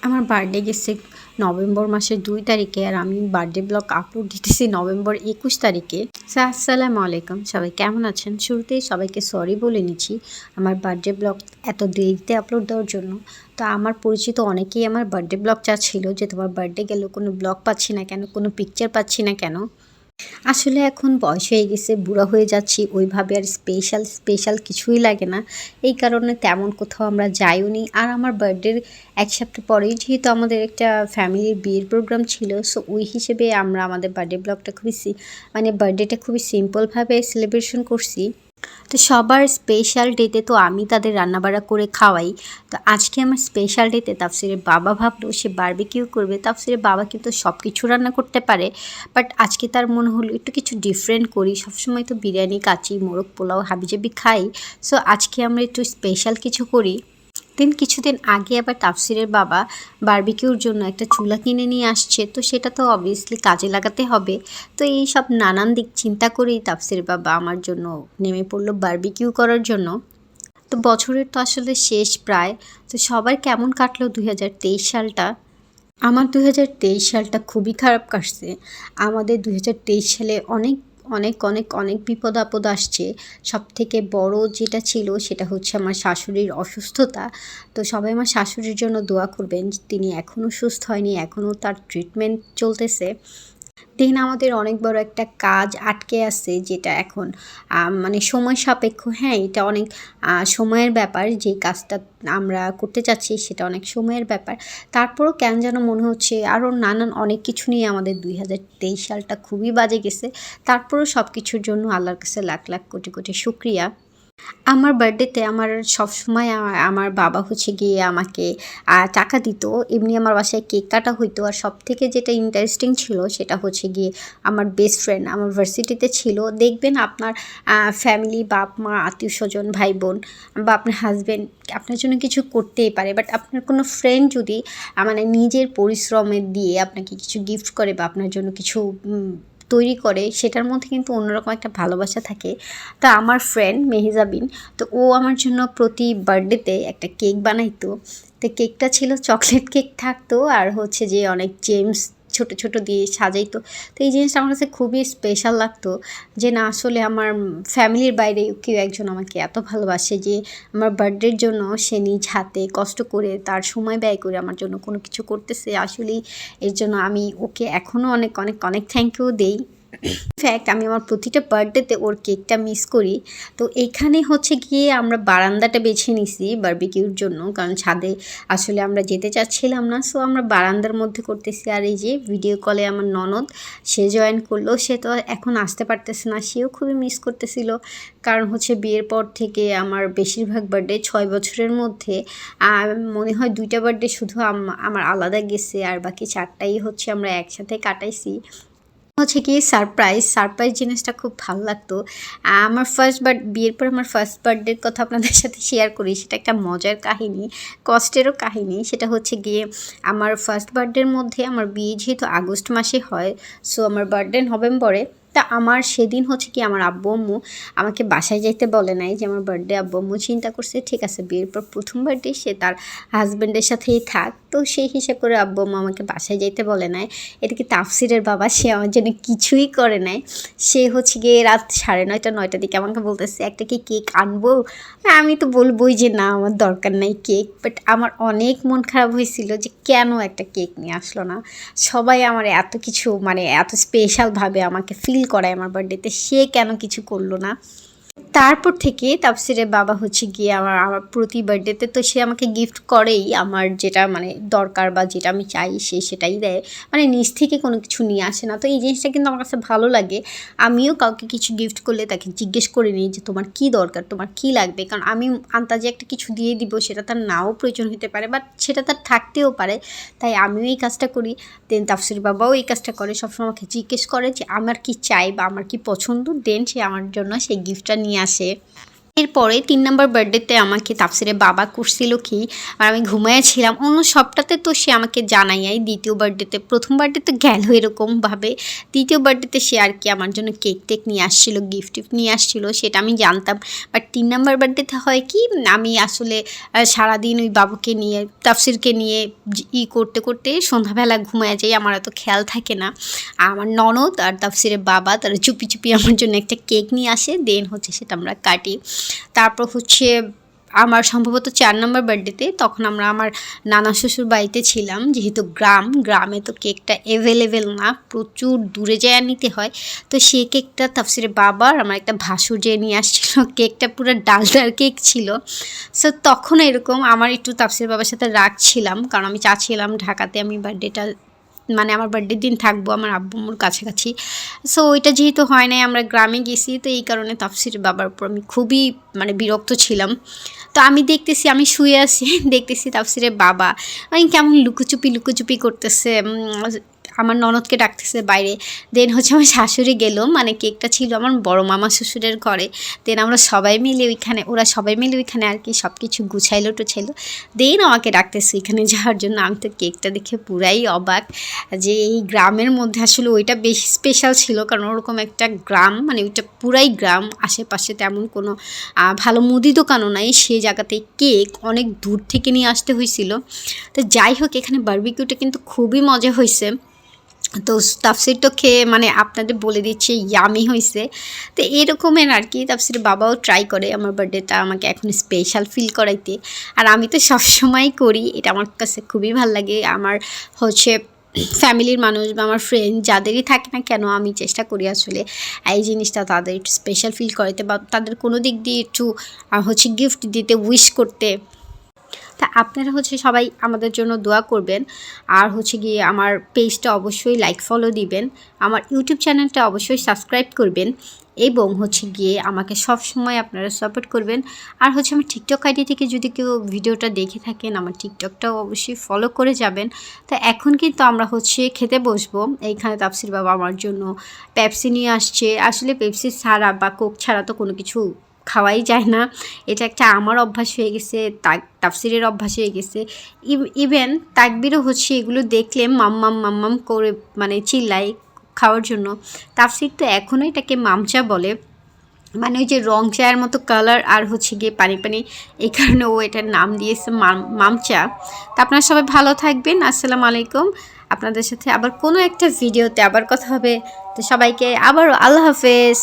আমার বার্থডে গেছে নভেম্বর মাসের ২ তারিখে, আর আমি বার্থডে ব্লগ আপলোড দিতেছি নভেম্বর ২১ তারিখে। আসসালামু আলাইকুম, সবাই কেমন আছেন? শুরুতেই সবাইকে সরি বলে নিচ্ছি আমার বার্থডে ব্লগ এত দেরিতে আপলোড দেওয়ার জন্য। তো আমার পরিচিত অনেকেই আমার বার্থডে ব্লগ চাচ্ছিল যে তোমার বার্থডে গেলেও কোনো ব্লগ পাচ্ছি না কেন, কোনো পিকচার পাচ্ছি না কেন। আসলে এখন বয়স হয়ে গেছে, বুড়া হয়ে যাচ্ছি, ওইভাবে আর স্পেশাল কিছুই লাগে না। এই কারণে তেমন কোথাও আমরা যাইও নি। আর আমার বার্থডের এক সপ্তাহ পরেই যেহেতু আমাদের একটা ফ্যামিলির বিয়ের প্রোগ্রাম ছিল, সো ওই হিসেবে আমরা আমাদের বার্থডে ব্লগটা মানে বার্থডেটা খুবই সিম্পলভাবে সেলিব্রেশন করছি। তো সবার স্পেশাল ডেতে তো আমি তাদের রান্নাবাড়া করে খাওয়াই। তো আজকে আমার স্পেশাল ডেতে তাফসিরের বাবা ভাবলো সে বারবিকিউ করবে। তাফসিরের বাবা কিন্তু সব কিছু রান্না করতে পারে, বাট আজকে তার মনে হলো একটু কিছু ডিফারেন্ট করি। সবসময় তো বিরিয়ানি, কাচি, মোরগ পোলাও, হাবিজাবি খাই। সো আজকে আমরা একটু স্পেশাল কিছু করি। কিছুদিন আগে আবার তাফসিরের বাবা বারবিকিউর জন্য একটা চুলা কিনে নিয়ে আসছে, তো সেটা তো অবভিয়াসলি কাজে লাগাতে হবে। তো এই সব নানান দিক চিন্তা করেই তাফসিরের বাবা আমার জন্য নেমে পড়লো বারবিকিউ করার জন্য। তো বছরের তো আসলে শেষ প্রায়। তো সবার কেমন কাটলো 2023 সালটা? আমার 2023 সালটা খুবই খারাপ কাটছে। আমাদের 2023 সালে অনেক অনেক অনেক অনেক বিপদ আপদ আসছে। সবথেকে বড় যেটা ছিল সেটা হচ্ছে আমার শাশুড়ির অসুস্থতা। তো সবাই আমার শাশুড়ির জন্য দোয়া করবেন। তিনি এখনও সুস্থ হয়নি, এখনও তার ট্রিটমেন্ট চলতেছে। আমাদের অনেক বড় একটা কাজ আটকে আছে, যেটা এখন মানে সময় সাপেক্ষ। হ্যাঁ, এটা অনেক সময়ের ব্যাপার। যেই কাজটা আমরা করতে চাচ্ছি সেটা অনেক সময়ের ব্যাপার। তারপরও কেন যেন মনে হচ্ছে আরও নানান অনেক কিছু নিয়ে আমাদের 2023 সালটা খুবই বাজে গেছে। তারপরও সব কিছুর জন্য আল্লাহর কাছে লাখ লাখ কোটি কোটি শুকরিয়া। আমার বার্থডেতে আমার সবসময় আমার বাবা হচ্ছে গিয়ে আমাকে টাকা দিত। এমনি আমার বাসায় কেক কাটা হইতো। আর সবথেকে যেটা ইন্টারেস্টিং ছিল সেটা হচ্ছে গিয়ে আমার বেস্ট ফ্রেন্ড আমার ভার্সিটিতে ছিল। দেখবেন আপনার ফ্যামিলি, বাপ মা, আত্মীয়স্বজন, ভাই বোন বা আপনার হাজব্যান্ড আপনার জন্য কিছু করতেই পারে, বাট আপনার কোনো ফ্রেন্ড যদি মানে নিজের পরিশ্রমে দিয়ে আপনাকে কিছু গিফট করে বা আপনার জন্য কিছু তৈরি করে, সেটার মধ্যে কিন্তু অন্যরকম একটা ভালোবাসা থাকে। তা আমার ফ্রেন্ড মেহেজাবিন, তো ও আমার জন্য প্রতি বার্থডেতে একটা কেক বানাইতো। তো কেকটা ছিল চকলেট কেক থাকতো, আর হচ্ছে যে অনেক জেমস ছোট ছোট দিয়ে সাজাইতো। তো এই জিনিসটা আমার কাছে খুবই স্পেশাল লাগতো, যে না আসলে আমার ফ্যামিলির বাইরে কেউ একজন আমাকে এত ভালোবাসে যে আমার বার্থডের জন্য সে নিজ হাতে কষ্ট করে তার সময় ব্যয় করে আমার জন্য কোনো কিছু করতেছে। আসলেই এর জন্য আমি ওকে এখনও অনেক অনেক অনেক থ্যাংক ইউ দেই। ইনফ্যাক্ট আমি আমার প্রতিটা বার্থডেতে ওর কেকটা মিস করি। তো এইখানে হচ্ছে গিয়ে আমরা বারান্দাটা বেছে নিছি বারবিকিউর জন্য, কারণ ছাদে আসলে আমরা যেতে চাচ্ছিলাম না। সো আমরা বারান্দার মধ্যে করতেছি। আর এই যে ভিডিও কলে আমার ননদ, সে জয়েন করলো। সে তো এখন আসতে পারতেছে না, সেও খুবই মিস করতেছিল। কারণ হচ্ছে বিয়ের পর থেকে আমার বেশিরভাগ বার্থডে 6 বছরের মধ্যে মনে হয় 2টা বার্থডে শুধু আমার আলাদা গেছে, আর বাকি 4টাই হচ্ছে আমরা একসাথে কাটাইছি। হচ্ছে কি সারপ্রাইজ জিনিসটা খুব ভালো লাগতো। আমার বিয়ের পর আমার ফার্স্ট বার্থডের কথা আপনাদের সাথে শেয়ার করি। সেটা একটা মজার কাহিনী, কষ্টেরও কাহিনী। সেটা হচ্ছে গিয়ে আমার ফার্স্ট বার্থডের মধ্যে, আমার বিয়ে যেহেতু আগস্ট মাসে হয়, সো আমার বার্থডে নভেম্বরে। তা আমার সেদিন হচ্ছে কি আমার আব্বু আম্মু আমাকে বাসায় যাইতে বলে নাই যে আমার বার্থডে। আব্বু আম্মু চিন্তা করছে ঠিক আছে বিয়ের পর প্রথম বার্থডে, সে তার হাজব্যান্ডের সাথেই থাক। তো সেই হিসাব করে আব্বু আম্মু আমাকে বাসায় যাইতে বলে নাই। এদিকে তাফসিরের বাবা, সে আমার জন্য কিছুই করে নাই। সে হচ্ছে গিয়ে রাত 9:30-9টার দিকে আমাকে বলতেছে একটা কি কেক আনবো? আমি তো বলবোই যে না, আমার দরকার নাই কেক। বাট আমার অনেক মন খারাপ হয়েছিল যে কেন একটা কেক নিয়ে আসলো না। সবাই আমার এত কিছু মানে এত স্পেশালভাবে আমাকে ফিল করায় আমার বার্থডেতে, সে কেন কিছু করলো না। তারপর থেকে তাফসিরের বাবা হচ্ছে গিয়ে আমার প্রতি বার্থডেতে তো সে আমাকে গিফট করেই। আমার যেটা মানে দরকার বা যেটা আমি চাই সে সেটাই দেয়, মানে নিজ থেকে কোনো কিছু নিয়ে আসে না। তো এই জিনিসটা কিন্তু আমার কাছে ভালো লাগে। আমিও কাউকে কিছু গিফট করলে তাকে জিজ্ঞেস করে নিই যে তোমার কী দরকার, তোমার কী লাগবে। কারণ আমি আন্তাজে একটা কিছু দিয়ে দিব, সেটা তার নাও প্রয়োজন হতে পারে, বাট সেটা তার থাকতেও পারে। তাই আমিও এই কাজটা করি। দেন তাফসির বাবাও এই কাজটা করে, সবসময় আমাকে জিজ্ঞেস করে যে আমার কি চাই বা আমার কি পছন্দ, দেন সে আমার জন্য সেই গিফটটা নিয়ে আসে। এরপরে ৩ নম্বর বার্থডেতে আমাকে তাফসিরের বাবা করছিল কি, আর আমি ঘুমাইয়াছিলাম। অন্য সবটাতে তো সে আমাকে জানাইয়াই, দ্বিতীয় বার্থডেতে, প্রথম বার্থডেতে গেল এরকমভাবে, দ্বিতীয় বার্থডেতে সে আর কি আমার জন্য কেক টেক নিয়ে আসছিল, গিফট টিফট নিয়ে আসছিল, সেটা আমি জানতাম। বাট ৩ নম্বর বার্থডেতে হয় কি, আমি আসলে সারাদিন ওই বাবুকে নিয়ে, তাফসিরকে নিয়ে করতে করতে সন্ধ্যাবেলা ঘুমায় যাই, আমার এত খেয়াল থাকে না। আমার ননদ আর তাফসিরের বাবা তারা চুপি চুপি আমার জন্য একটা কেক নিয়ে আসে, দেন হচ্ছে সেটা আমরা কাটি। তারপর হচ্ছে আমার সম্ভবত ৪ নম্বর বার্থডেতে, তখন আমরা আমার নানা শ্বশুর বাড়িতে ছিলাম, যেহেতু গ্রামে তো কেকটা অ্যাভেলেবেল না, প্রচুর দূরে যায় নিতে হয়। তো সেই কেকটা তাফসিরের বাবা আর আমার একটা ভাসুর যেয়ে নিয়ে আসছিল, কেকটা পুরো ডালডার কেক ছিল। সো তখন এরকম আমার একটু তাফসিরের বাবার সাথে রাগ ছিলাম, কারণ আমি চাচ্ছিলাম ঢাকাতে আমি বার্থডেটা, মানে আমার বার্থডের দিন থাকবো আমার আব্বু আম্মুর কাছাকাছি। সো ওইটা যেহেতু হয় নাই, আমরা গ্রামে গেছি, তো এই কারণে তাফসিরের বাবার উপর আমি খুবই মানে বিরক্ত ছিলাম। তো আমি দেখতেছি, আমি শুয়ে আছি, দেখতেছি তাফসিরের বাবা মানে কেমন লুকোচুপি করতেছে, আমার ননদকে ডাকতেছে বাইরে। দেন হচ্ছে আমার শাশুড়ি গেল, মানে কেকটা ছিল আমার বড় মামা শ্বশুরের ঘরে। দেন আমরা সবাই মিলে ওরা সবাই মিলে ওইখানে আর কি সব কিছু গুছাইলো টুছাইলো, দেন আমাকে ডাকতেছে ওইখানে যাওয়ার জন্য। আমি তো কেকটা দেখে পুরাই অবাক, যে এই গ্রামের মধ্যে আসলে ওইটা বেশি স্পেশাল ছিল, কারণ ওরকম একটা গ্রাম, মানে ওইটা পুরাই গ্রাম, আশেপাশে তেমন কোনো ভালো মুদি দোকানও নাই, সেই জায়গাতে কেক অনেক দূর থেকে নিয়ে আসতে হয়েছিল। তো যাই হোক, এখানে বারবিকিউটা কিন্তু খুবই মজা হয়েছে। তো তাফসির তো খেয়ে মানে আপনাদের বলে দিচ্ছে ইয়ামি হয়েছে। তো এরকমের আর কি তাফসির বাবাও ট্রাই করে আমার বার্থডেটা আমাকে এখন স্পেশাল ফিল করাইতে, আর আমি তো সবসময় করি, এটা আমার কাছে খুবই ভালো লাগে। আমার হচ্ছে ফ্যামিলির মানুষ বা আমার ফ্রেন্ড যাদেরই থাকে না কেন, আমি চেষ্টা করি আসলে এই জিনিসটা তাদের একটু স্পেশাল ফিল করাইতে, বা তাদের কোনো দিক দিয়ে একটু হচ্ছে গিফট দিতে, উইশ করতে। তা আপনারা হচ্ছে সবাই আমাদের জন্য দোয়া করবেন, আর হচ্ছে গিয়ে আমার পেজটা অবশ্যই লাইক ফলো দিবেন, আমার ইউটিউব চ্যানেলটা অবশ্যই সাবস্ক্রাইব করবেন, এবং হচ্ছে গিয়ে আমাকে সব সময় আপনারা সাপোর্ট করবেন। আর হচ্ছে আমার টিকটক আইডি থেকে যদি কেউ ভিডিওটা দেখে থাকেন, আমার টিকটকটাও অবশ্যই ফলো করে যাবেন। তো এখন কিন্তু আমরা হচ্ছে খেতে বসবো। এইখানে তাফসির বাবা আমার জন্য পেপসি নিয়ে আসছে। আসলে পেপসি ছাড়া বা কোক ছাড়া তো কোনো কিছু খাওয়াই যায় না, এটা একটা আমার অভ্যাস হয়ে গেছে, তাফসিরের অভ্যাস হয়ে গেছে। ইভেন তাকবিরও হচ্ছে এগুলো দেখলে মাম্মাম করে মানে চিল্লাই খাওয়ার জন্য। তাফসির তো এখনও এটাকে মামচা বলে, মানে ওই যে রং চায়ের মতো কালার আর হচ্ছে গিয়ে পানি, এই কারণে ও এটার নাম দিয়েছে মামচা। তা আপনারা সবাই ভালো থাকবেন, আসসালামু আলাইকুম। আপনাদের সাথে আবার কোনো একটা ভিডিওতে আবার কথা হবে। তো সবাইকে আবারও আল্লাহ হাফেজ।